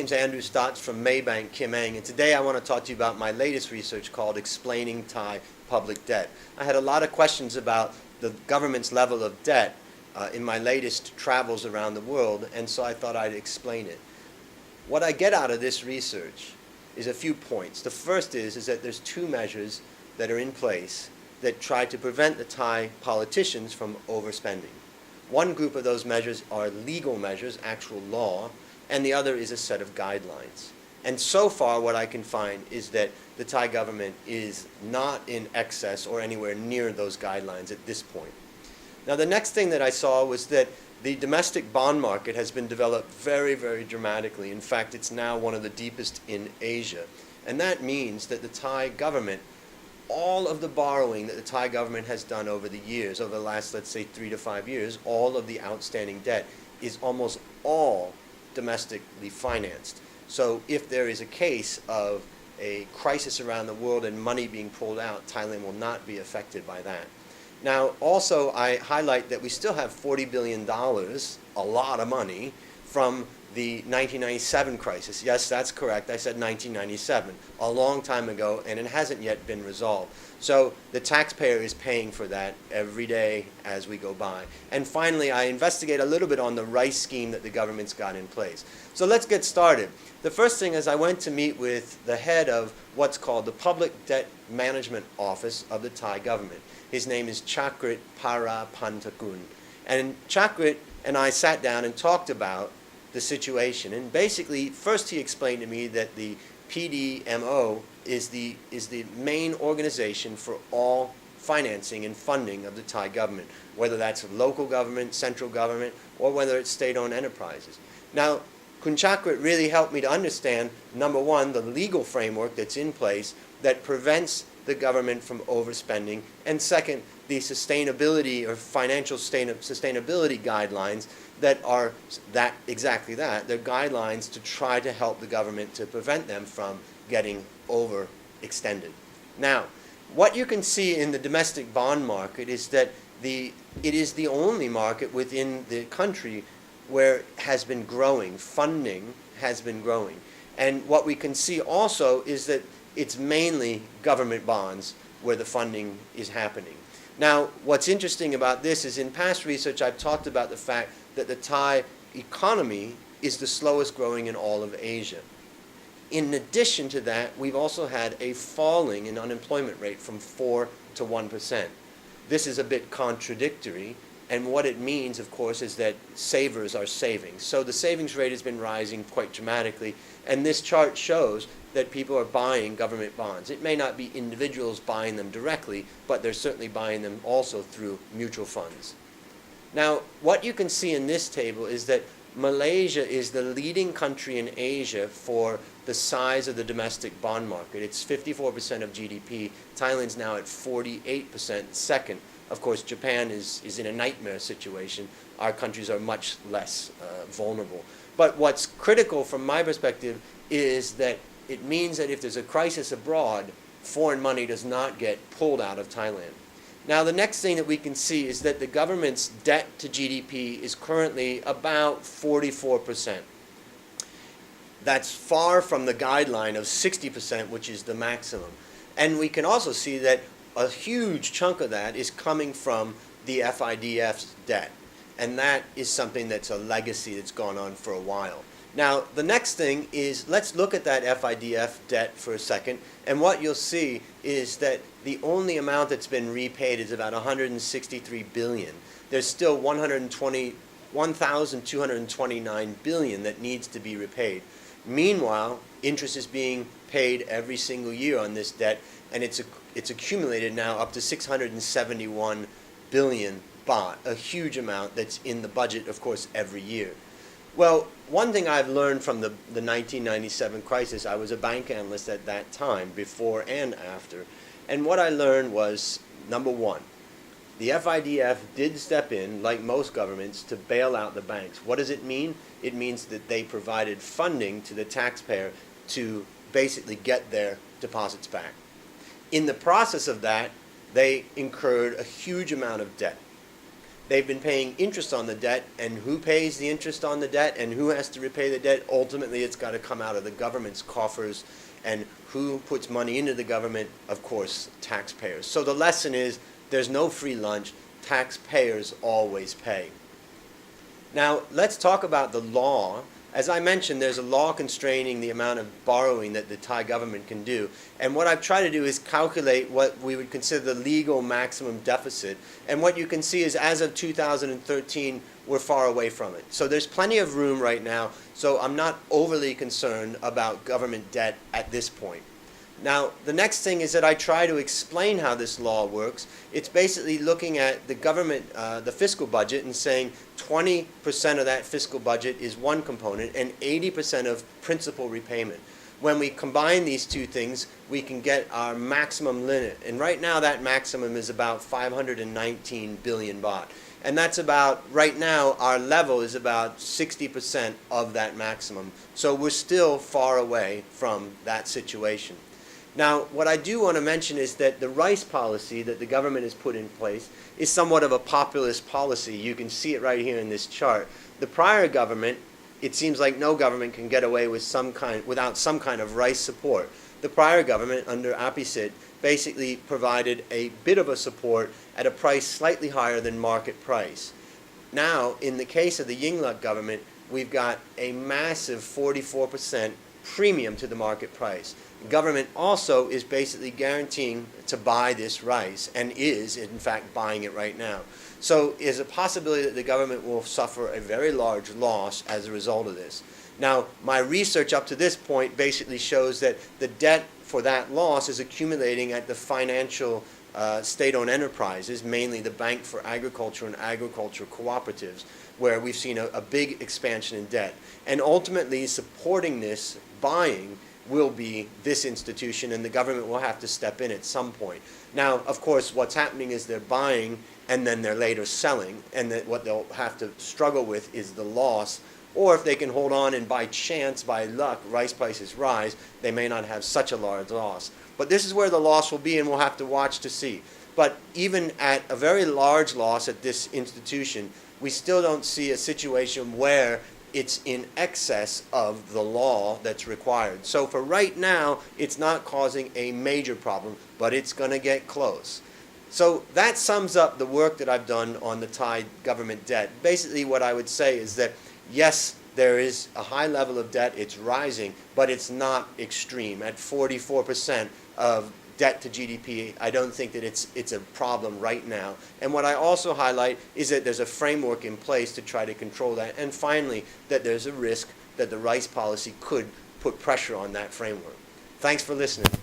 name's Andrew Stotz from Maybank Kim Eng, and today I want to talk to you about my latest research called Explaining Thai Public Debt. I had a lot of questions about the government's level of debt in my latest travels around the world, and so I thought I'd explain it. What I get out of this research is a few points. The first is that there's two measures that are in place that try to prevent the Thai politicians from overspending. One group of those measures are legal measures, actual law, and the other is a set of guidelines. And so far what I can find is that the Thai government is not in excess or anywhere near those guidelines at this point. Now the next thing that I saw was that the domestic bond market has been developed very, very dramatically. In fact, it's now one of the deepest in Asia. And that means that the Thai government, all of the borrowing that the Thai government has done over the years, over the last, let's say, 3 to 5 years, all of the outstanding debt is almost all domestically financed. So if there is a case of a crisis around the world and money being pulled out, Thailand will not be affected by that. Now, also, I highlight that we still have $40 billion, a lot of money, from the 1997 crisis. Yes, that's correct. I said 1997, a long time ago, and it hasn't yet been resolved. So the taxpayer is paying for that every day as we go by. And finally, I investigate a little bit on the rice scheme that the government's got in place. So let's get started. The first thing is I went to meet with the head of what's called the Public Debt Management Office of the Thai government. His name is Chakrit Parapantakul. And Chakrit and I sat down and talked about the situation. And basically, first he explained to me that the PDMO is the main organization for all financing and funding of the Thai government, whether that's local government, central government, or whether it's state-owned enterprises. Now, Kun Chakrit really helped me to understand, number one, the legal framework that's in place that prevents the government from overspending, and second, the sustainability or financial sustainability guidelines that are exactly that. They're guidelines to try to help the government to prevent them from getting overextended. Now, what you can see in the domestic bond market is that it is the only market within the country where it has been growing. Funding has been growing. And what we can see also is that it's mainly government bonds where the funding is happening. Now, what's interesting about this is in past research I've talked about the fact that the Thai economy is the slowest growing in all of Asia. In addition to that, we've also had a falling in unemployment rate from 4 to 1%. This is a bit contradictory, and what it means, of course, is that savers are saving. So the savings rate has been rising quite dramatically, and this chart shows that people are buying government bonds. It may not be individuals buying them directly, but they're certainly buying them also through mutual funds. Now, what you can see in this table is that Malaysia is the leading country in Asia for the size of the domestic bond market. It's 54% of GDP. Thailand's now at 48%, second. Of course, Japan is in a nightmare situation. Our countries are much less vulnerable. But what's critical from my perspective is that it means that if there's a crisis abroad, foreign money does not get pulled out of Thailand. Now, the next thing that we can see is that the government's debt to GDP is currently about 44%. That's far from the guideline of 60%, which is the maximum. And we can also see that a huge chunk of that is coming from the FIDF's debt. And that is something that's a legacy that's gone on for a while. Now, the next thing is, let's look at that FIDF debt for a second, and what you'll see is that the only amount that's been repaid is about 163 billion. There's still 1,229 billion that needs to be repaid. Meanwhile, interest is being paid every single year on this debt, and it's accumulated now up to 671 billion baht, a huge amount that's in the budget, of course, every year. Well, one thing I've learned from the 1997 crisis, I was a bank analyst at that time, before and after, and what I learned was, number one, the FIDF did step in, like most governments, to bail out the banks. What does it mean? It means that they provided funding to the taxpayer to basically get their deposits back. In the process of that, they incurred a huge amount of debt. they've been paying interest on the debt, and who pays the interest on the debt and who has to repay the debt? Ultimately, it's got to come out of the government's coffers. And who puts money into the government? Of course, taxpayers. So the lesson is there's no free lunch. Taxpayers always pay. Now, let's talk about the law. As I mentioned, there's a law constraining the amount of borrowing that the Thai government can do. And what I've tried to do is calculate what we would consider the legal maximum deficit. And what you can see is as of 2013, we're far away from it. So there's plenty of room right now. So I'm not overly concerned about government debt at this point. Now, the next thing is that I try to explain how this law works. It's basically looking at the government, the fiscal budget, and saying 20% of that fiscal budget is one component and 80% of principal repayment. When we combine these two things, we can get our maximum limit. And right now, that maximum is about 519 billion baht. And that's about, right now, our level is about 60% of that maximum. So we're still far away from that situation. Now, what I do want to mention is that the rice policy that the government has put in place is somewhat of a populist policy. You can see it right here in this chart. The prior government, it seems like no government can get away with without some kind of rice support. The prior government, under Apisit, basically provided a bit of a support at a price slightly higher than market price. Now, in the case of the Yingluck government, we've got a massive 44% premium to the market price. The government also is basically guaranteeing to buy this rice and is, in fact, buying it right now. So there's a possibility that the government will suffer a very large loss as a result of this. Now, my research up to this point basically shows that the debt for that loss is accumulating at the financial state-owned enterprises, mainly the Bank for Agriculture and agriculture cooperatives, where we've seen a big expansion in debt. And ultimately, supporting this buying will be this institution, and the government will have to step in at some point. Now, of course, what's happening is they're buying and then they're later selling, and that what they'll have to struggle with is the loss. Or if they can hold on and by chance, by luck, rice prices rise, they may not have such a large loss. But this is where the loss will be, and we'll have to watch to see. But even at a very large loss at this institution, we still don't see a situation where it's in excess of the law that's required. So for right now, it's not causing a major problem, but it's going to get close. So that sums up the work that I've done on the Thai government debt. Basically what I would say is that, yes, there is a high level of debt, it's rising, but it's not extreme. At 44% of debt to GDP, I don't think that it's a problem right now. And what I also highlight is that there's a framework in place to try to control that. And finally, that there's a risk that the rice policy could put pressure on that framework. Thanks for listening.